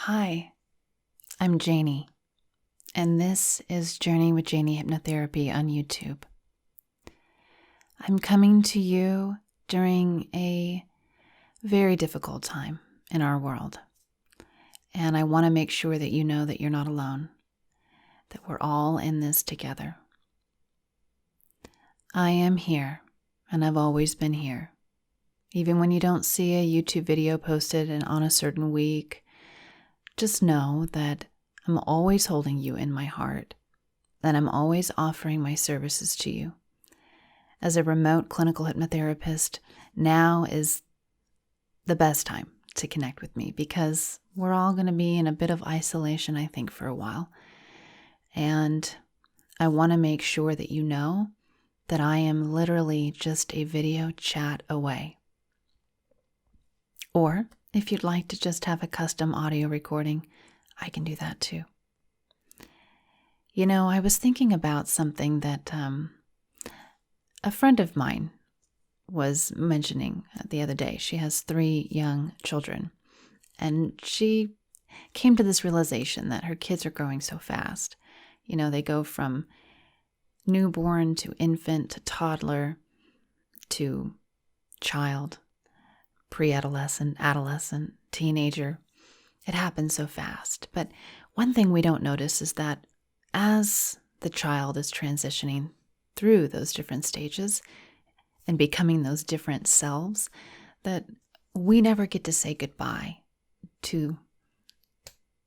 Hi, I'm Jayni, and this is Journey with Jayni Hypnotherapy on YouTube. I'm coming to you during a very difficult time in our world, and I want to make sure that you know that you're not alone, that we're all in this together. I am here, and I've always been here. Even when you don't see a YouTube video posted on a certain week, just know that I'm always holding you in my heart, and I'm always offering my services to you. As a remote clinical hypnotherapist, now is the best time to connect with me because we're all going to be in a bit of isolation, I think, for a while. And I want to make sure that you know that I am literally just a video chat away. Or if you'd like to just have a custom audio recording, I can do that too. You know, I was thinking about something that a friend of mine was mentioning the other day. She has 3 young children, and she came to this realization that her kids are growing so fast. You know, they go from newborn to infant to toddler to child, pre-adolescent, adolescent, teenager. It happens so fast. But one thing we don't notice is that as the child is transitioning through those different stages and becoming those different selves, that we never get to say goodbye to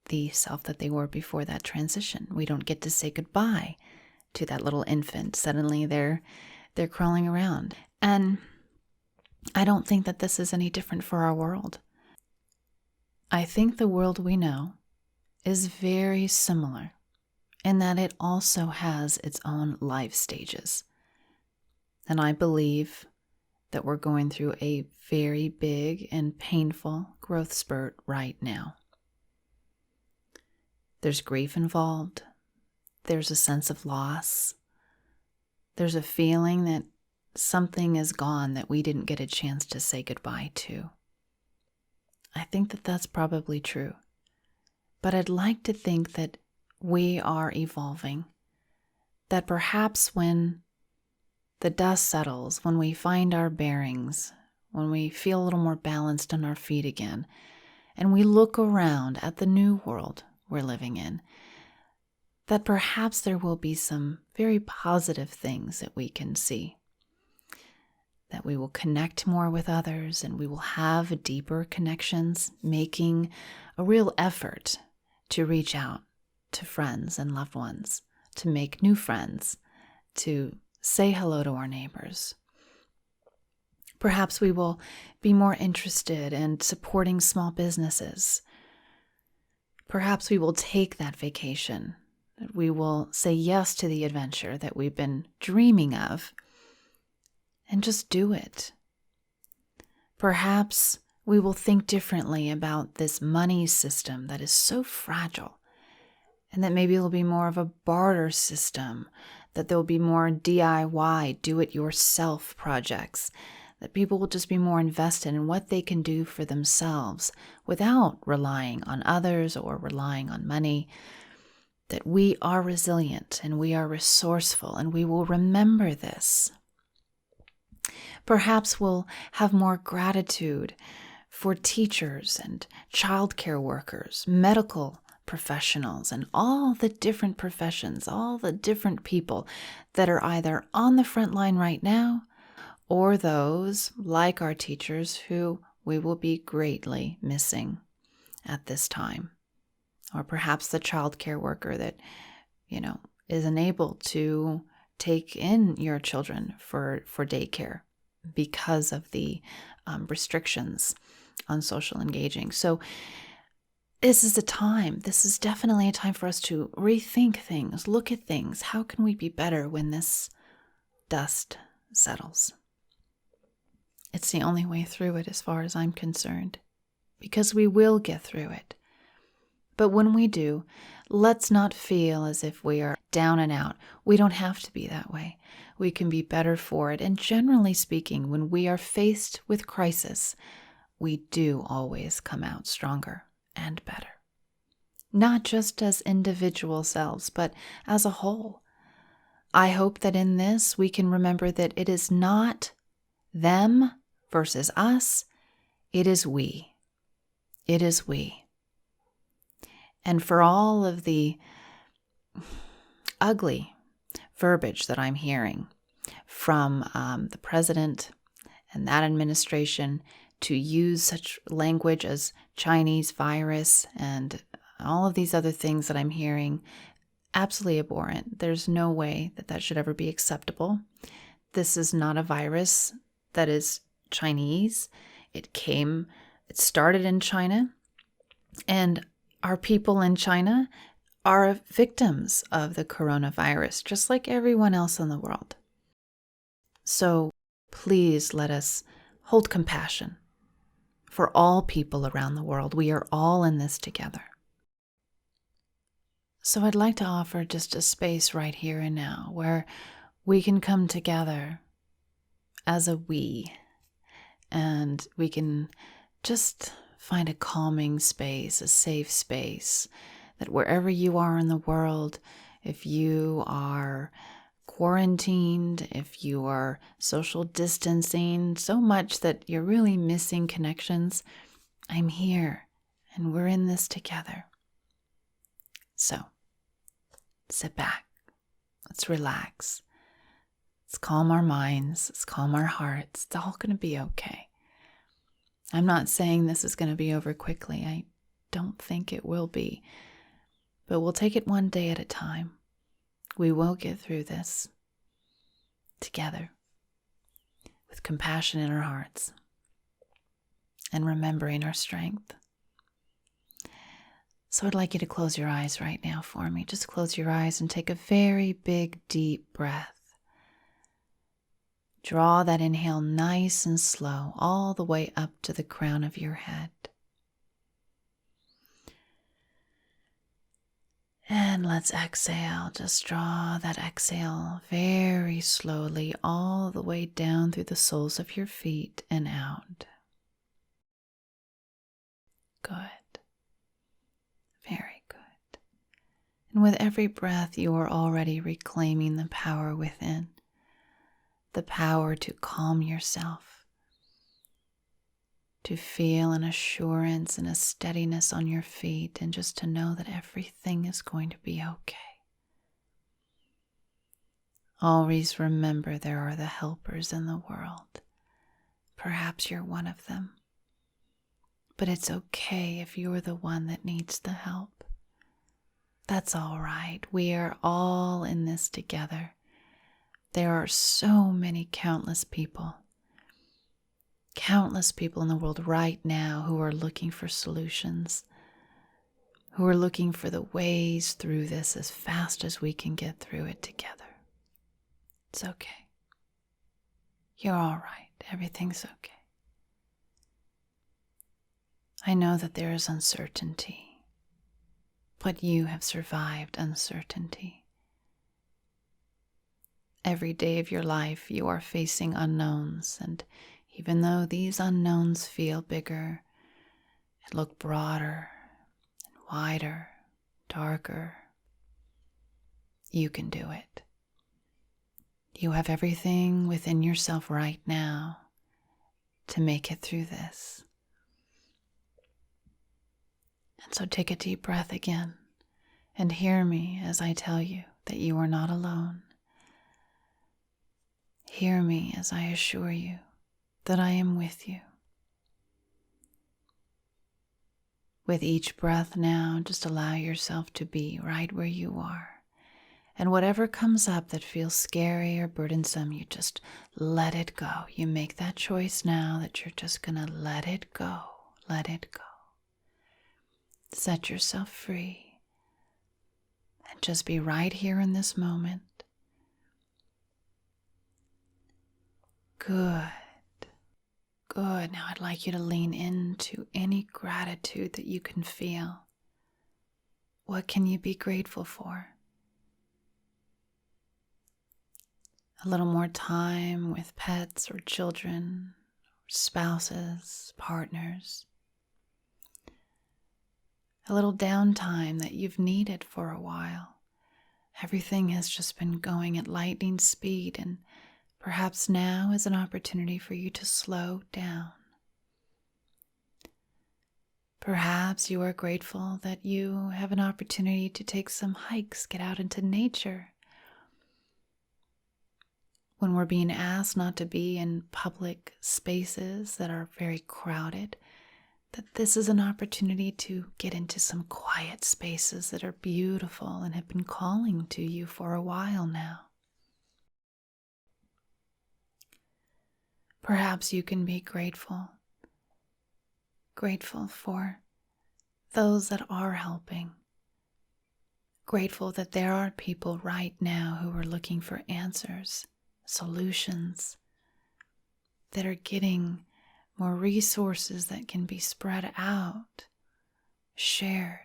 the self that they were before that transition. We don't get to say goodbye to that little infant. Suddenly they're crawling around. And I don't think that this is any different for our world. I think the world we know is very similar in that it also has its own life stages. And I believe that we're going through a very big and painful growth spurt right now. There's grief involved. There's a sense of loss. There's a feeling that something is gone that we didn't get a chance to say goodbye to. I think that that's probably true. But I'd like to think that we are evolving. That perhaps when the dust settles, when we find our bearings, when we feel a little more balanced on our feet again, and we look around at the new world we're living in, that perhaps there will be some very positive things that we can see. That we will connect more with others and we will have deeper connections, making a real effort to reach out to friends and loved ones, to make new friends, to say hello to our neighbors. Perhaps we will be more interested in supporting small businesses. Perhaps we will take that vacation. We will say yes to the adventure that we've been dreaming of and just do it. Perhaps we will think differently about this money system that is so fragile, and that maybe it'll be more of a barter system, that there'll be more DIY, do-it-yourself projects, that people will just be more invested in what they can do for themselves without relying on others or relying on money, that we are resilient and we are resourceful and we will remember this. Perhaps we'll have more gratitude for teachers and childcare workers, medical professionals, and all the different professions, all the different people that are either on the front line right now or those, like our teachers, who we will be greatly missing at this time. Or perhaps the childcare worker that, is unable to take in your children for daycare because of the restrictions on social engaging. So this is definitely a time for us to rethink things, look at things. How can we be better when this dust settles? It's the only way through it as far as I'm concerned, because we will get through it. But when we do, let's not feel as if we are down and out. We don't have to be that way. We can be better for it. And generally speaking, when we are faced with crisis, we do always come out stronger and better. not just as individual selves, but as a whole. I hope that in this we can remember that it is not them versus us, it is we. It is we. And for all of the ugly verbiage that I'm hearing from the president and that administration to use such language as Chinese virus and all of these other things that I'm hearing, absolutely abhorrent. There's no way that that should ever be acceptable. This is not a virus that is Chinese. It started in China, and our people in China are victims of the coronavirus, just like everyone else in the world. So please let us hold compassion for all people around the world. We are all in this together. So I'd like to offer just a space right here and now where we can come together as a we, and we can just find a calming space, a safe space, that wherever you are in the world, if you are quarantined, if you are social distancing so much that you're really missing connections, I'm here and we're in this together. So sit back, let's relax, let's calm our minds, let's calm our hearts. It's all going to be okay. I'm not saying this is going to be over quickly. I don't think it will be. But we'll take it one day at a time. We will get through this together with compassion in our hearts and remembering our strength. So I'd like you to close your eyes right now for me. Just close your eyes and take a very big, deep breath. Draw that inhale nice and slow all the way up to the crown of your head. And let's exhale. Just draw that exhale very slowly all the way down through the soles of your feet and out. Good. Very good. And with every breath, you are already reclaiming the power within. The power to calm yourself, to feel an assurance and a steadiness on your feet, and just to know that everything is going to be okay. Always remember there are the helpers in the world. Perhaps you're one of them, but it's okay if you're the one that needs the help. That's all right. We are all in this together. There are so many countless people in the world right now who are looking for solutions, who are looking for the ways through this as fast as we can get through it together. It's okay. You're all right. Everything's okay. I know that there is uncertainty, but you have survived uncertainty. Every day of your life, you are facing unknowns, and even though these unknowns feel bigger and look broader and wider, darker, you can do it. You have everything within yourself right now to make it through this. And so take a deep breath again and hear me as I tell you that you are not alone. Hear me as I assure you that I am with you. With each breath now, just allow yourself to be right where you are. And whatever comes up that feels scary or burdensome, you just let it go. You make that choice now that you're just going to let it go. Let it go. Set yourself free. And just be right here in this moment. Good. Good. Now I'd like you to lean into any gratitude that you can feel. What can you be grateful for? A little more time with pets or children, or spouses, partners. a little downtime that you've needed for a while. Everything has just been going at lightning speed, and perhaps now is an opportunity for you to slow down. Perhaps you are grateful that you have an opportunity to take some hikes, get out into nature. When we're being asked not to be in public spaces that are very crowded, that this is an opportunity to get into some quiet spaces that are beautiful and have been calling to you for a while now. Perhaps you can be grateful for those that are helping. Grateful that there are people right now who are looking for answers, solutions, that are getting more resources that can be spread out, shared.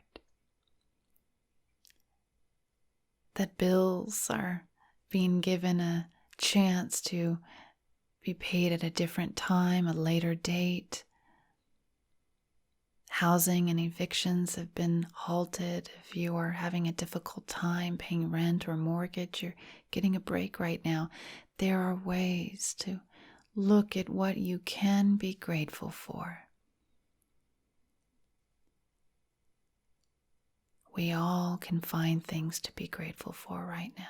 That bills are being given a chance to be paid at a different time, a later date. Housing and evictions have been halted. If you are having a difficult time paying rent or mortgage, you're getting a break right now. There are ways to look at what you can be grateful for. We all can find things to be grateful for right now.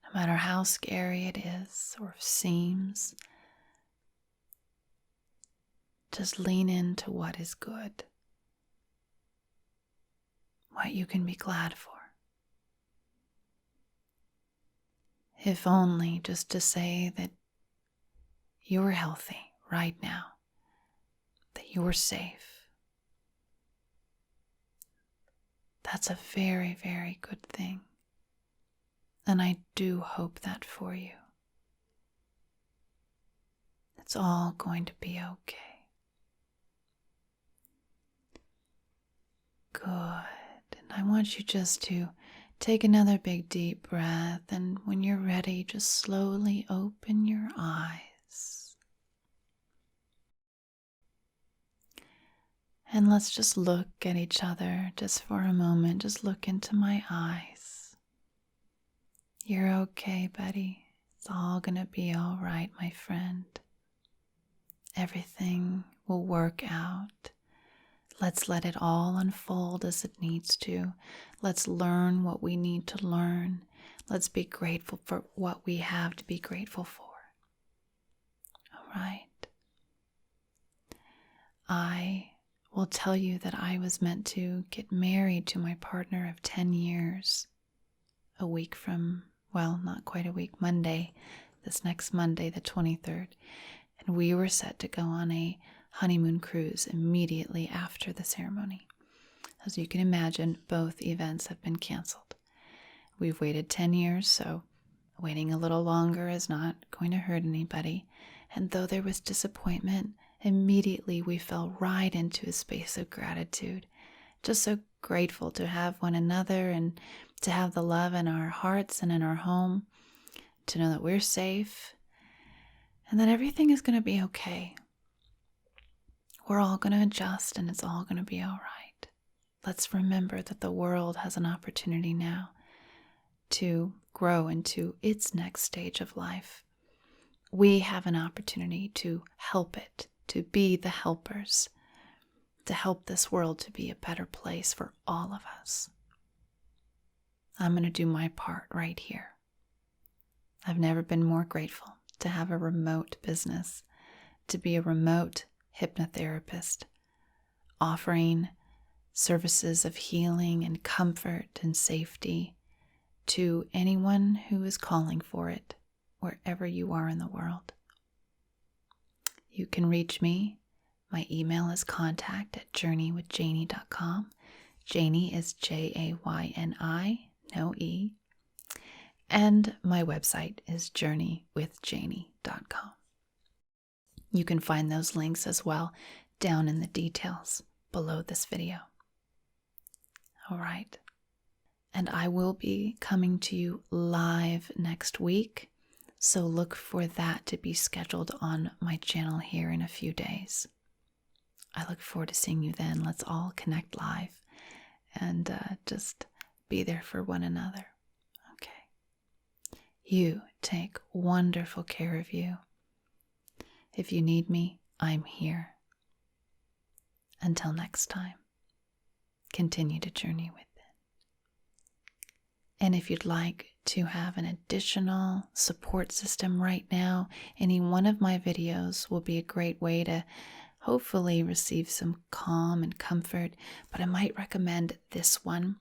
No matter how scary it is or seems, just lean into what is good, what you can be glad for. If only just to say that you're healthy right now, that you're safe. That's a very, very good thing. And I do hope that for you. It's all going to be okay. Good. And I want you just to take another big deep breath, and when you're ready, just slowly open your eyes. And let's just look at each other just for a moment. Just look into my eyes. You're okay, buddy. It's all gonna be all right, my friend. Everything will work out. Let's let it all unfold as it needs to. Let's learn what we need to learn. Let's be grateful for what we have to be grateful for. All right. I will tell you that I was meant to get married to my partner of 10 years a week from, well, not quite a week, Monday, this next Monday, the 23rd. And we were set to go on a honeymoon cruise immediately after the ceremony. As you can imagine, both events have been canceled. We've waited 10 years, so waiting a little longer is not going to hurt anybody. And though there was disappointment, immediately we fell right into a space of gratitude. Just so grateful to have one another and to have the love in our hearts and in our home, to know that we're safe and that everything is going to be okay. We're all going to adjust and it's all going to be all right. Let's remember that the world has an opportunity now to grow into its next stage of life. We have an opportunity to help it, to be the helpers, to help this world to be a better place for all of us. I'm going to do my part right here. I've never been more grateful to have a remote business, to be a remote hypnotherapist, offering services of healing and comfort and safety to anyone who is calling for it, wherever you are in the world. You can reach me. My email is contact@journeywithjayni.com. Jayni is Jayni, no E. And my website is journeywithjayni.com. You can find those links as well down in the details below this video. All right. And I will be coming to you live next week, so look for that to be scheduled on my channel here in a few days. I look forward to seeing you then. Let's all connect live and just be there for one another. Okay. You take wonderful care of you. If you need me, I'm here. Until next time, continue to journey with it. And if you'd like to have an additional support system right now, any one of my videos will be a great way to hopefully receive some calm and comfort, but I might recommend this one.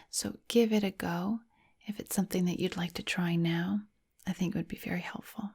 So give it a go. If it's something that you'd like to try now, I think it would be very helpful.